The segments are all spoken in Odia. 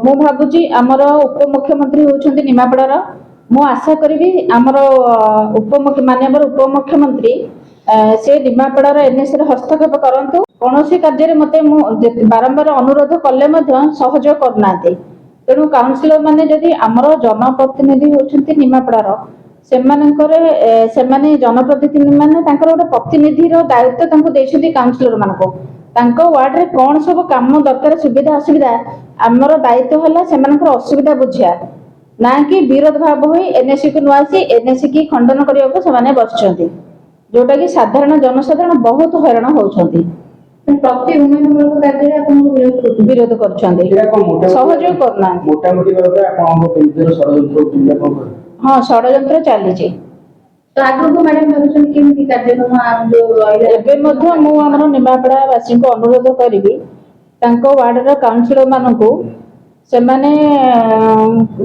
ମୁଁ ଭାବୁଛି ଆମର ଉପମୁଖ୍ୟମନ୍ତ୍ରୀ ହେଉଛନ୍ତି ନିମାପଡ଼ାର। ମୁଁ ଆଶା କରିବି ଆମର ମାନ୍ୟବର ଉପମୁଖ୍ୟମନ୍ତ୍ରୀ ସେ ନିମାପଡ଼ାର ଏନ୍ଏସିରେ ହସ୍ତକ୍ଷେପ କରନ୍ତୁ। କୌଣସି କାର୍ଯ୍ୟରେ ମୋତେ ମୁଁ ବାରମ୍ବାର ଅନୁରୋଧ କଲେ ମଧ୍ୟ ସହଯୋଗ କରୁନାହାନ୍ତି। ତେଣୁ କାଉନସିଲର ମାନେ ଯଦି ଆମର ଜନପ୍ରତିନିଧି ହେଉଛନ୍ତି ନିମାପଡ଼ାର, ସେମାନେ ଜନପ୍ରତିନିଧି ମାନେ ତାଙ୍କର ଗୋଟେ ପ୍ରତିନିଧିର ଦାୟିତ୍ୱ ତାଙ୍କୁ ଦେଇଛନ୍ତି କାଉନସିଲର ମାନଙ୍କୁ। ତାଙ୍କ ୱାର୍ଡରେ କ'ଣ ସବୁ କାମ ଦରକାର, ସୁବିଧା ଅସୁବିଧା, ଆମର ଦାୟିତ୍ୱ ହେଲା ସେମାନଙ୍କର ଅସୁବିଧା ବୁଝିବା, ନା କି ବିରୋଧ ଭାବ ହୋଇ ଏନ୍ଏସି କୁ ନ ଆସି ଏନ୍ଏସି କି ଖଣ୍ଡନ କରିବାକୁ ସେମାନେ ବସିଛନ୍ତି, ଯୋଉଟା କି ସାଧାରଣ ଜନସାଧାରଣ ବହୁତ ହଇରାଣ ହଉଛନ୍ତି। ପ୍ରତି ଉନ୍ନୟନମୂଳକ କାର୍ଯ୍ୟରେ ଆପଣଙ୍କୁ ବିରୋଧ କରୁଛନ୍ତି, ସହଯୋଗ କରୁନାହାନ୍ତି। ହଁ, ଷଡ଼ଯନ୍ତ୍ର ଚାଲିଛି। ତ ଆଗକୁ ମ୍ୟାଡାମ ଭାବୁଛନ୍ତି କେମିତି କାର୍ଯ୍ୟକ୍ରମ ଏବେ ମଧ୍ୟ ମୁଁ ଆମର ନିମାପଡ଼ା ବାସୀଙ୍କୁ ଅନୁରୋଧ କରିବି, ତାଙ୍କ ୱାର୍ଡର କାଉନସିଲର ମାନଙ୍କୁ ସେମାନେ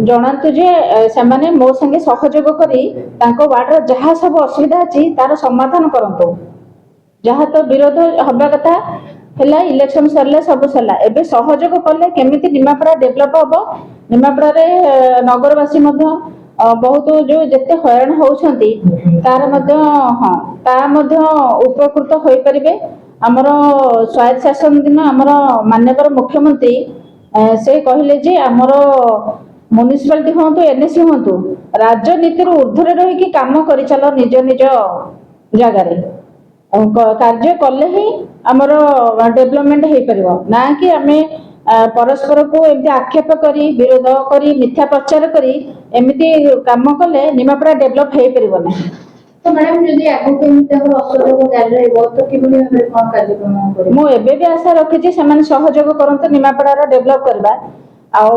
ଜଣାନ୍ତୁ ଯେ ସେମାନେ ମୋ ସାଙ୍ଗେ ସହଯୋଗ କରି ତାଙ୍କ ୱାର୍ଡର ଯାହା ସବୁ ଅସୁବିଧା ଅଛି ତାର ସମାଧାନ କରନ୍ତୁ। ଯାହା ତ ବିରୋଧ ହବା କଥା ହେଲା, ଇଲେକ୍ସନ ସରିଲା, ସବୁ ସରିଲା, ଏବେ ସହଯୋଗ କଲେ କେମିତି ନିମାପଡ଼ା ଡେଭଲପ ହବ। ନିମାପଡ଼ାରେ ନଗରବାସୀ ମଧ୍ୟ ବହୁତ ଯୋଉ ଯେତେ ହଇରାଣ ହଉଛନ୍ତି ତାର ମଧ୍ୟ ଉପକୃତ ହୋଇପାରିବେ। ଆମର ସ୍ୱାୟତ୍ତ ଶାସନ ଦିନ ଆମର ମାନ୍ୟବର ମୁଖ୍ୟମନ୍ତ୍ରୀ ସେ କହିଲେ ଯେ ଆମର ମ୍ୟୁନିସିପାଲିଟି ହୁଅନ୍ତୁ, ଏନ୍ଏସି ହୁଅନ୍ତୁ, ରାଜନୀତିରୁ ଉର୍ଦ୍ଧ୍ୱରେ ରହିକି କାମ କରିଚାଲ ନିଜ ନିଜ ଜାଗାରେ। କାର୍ଯ୍ୟ କଲେ ହିଁ ଆମର ଡେଭଲପମେଣ୍ଟ ହେଇପାରିବ, ନା କି ଆମେ ପରସ୍ପରକୁ ଏମିତି ଆକ୍ଷେପ କରି, ବିରୋଧ କରି, ମିଥ୍ୟା ପ୍ରଚାର କରି ଏମିତି କାମ କଲେ ନିମାପଡ଼ା ଡେଭଲପ ହେଇପାରିବ ନାହିଁ। ତ ମ୍ୟାଡାମ ଯଦି ଆଗକୁ ଏମିତି ତାଙ୍କର ଅସହଯୋଗ ଜାରି ରହିବ ତ କିଭଳି ଭାବରେ କ'ଣ କାର୍ଯ୍ୟକ୍ରମ କରିବେ? ମୁଁ ଏବେ ବି ଆଶା ରଖିଛି ସେମାନେ ସହଯୋଗ କରନ୍ତୁ ନିମାପଡ଼ାର ଡେଭଲପ କରିବା। ଆଉ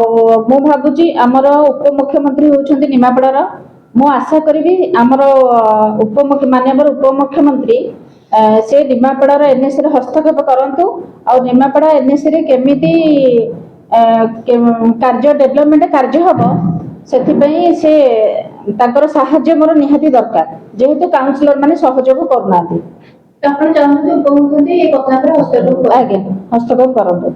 ମୁଁ ଭାବୁଛି ଆମର ଉପମୁଖ୍ୟମନ୍ତ୍ରୀ ହେଉଛନ୍ତି ନିମାପଡ଼ାର। ମୁଁ ଆଶା କରିବି ଆମର ମାନ୍ୟବର ଉପମୁଖ୍ୟମନ୍ତ୍ରୀ ସେ ନିମାପଡ଼ାର ଏନ୍ଏସିରେ ହସ୍ତକ୍ଷେପ କରନ୍ତୁ। ଆଉ ନିମାପଡ଼ା ଏନ୍ଏସିରେ କେମିତି କାର୍ଯ୍ୟ ଡେଭଲପମେଣ୍ଟ କାର୍ଯ୍ୟ ହବ ସେଥିପାଇଁ ସେ ତାଙ୍କର ସାହାଯ୍ୟ ମୋର ନିହାତି ଦରକାର, ଯେହେତୁ କାଉନସିଲର ମାନେ ସହଯୋଗ କରୁନାହାନ୍ତି। ଆପଣ ଚାହୁଁଛନ୍ତି ଉପମୁଖ୍ୟମନ୍ତ୍ରୀ ଏ କଥା ଉପରେ ହସ୍ତକ୍ଷେପ କରନ୍ତୁ।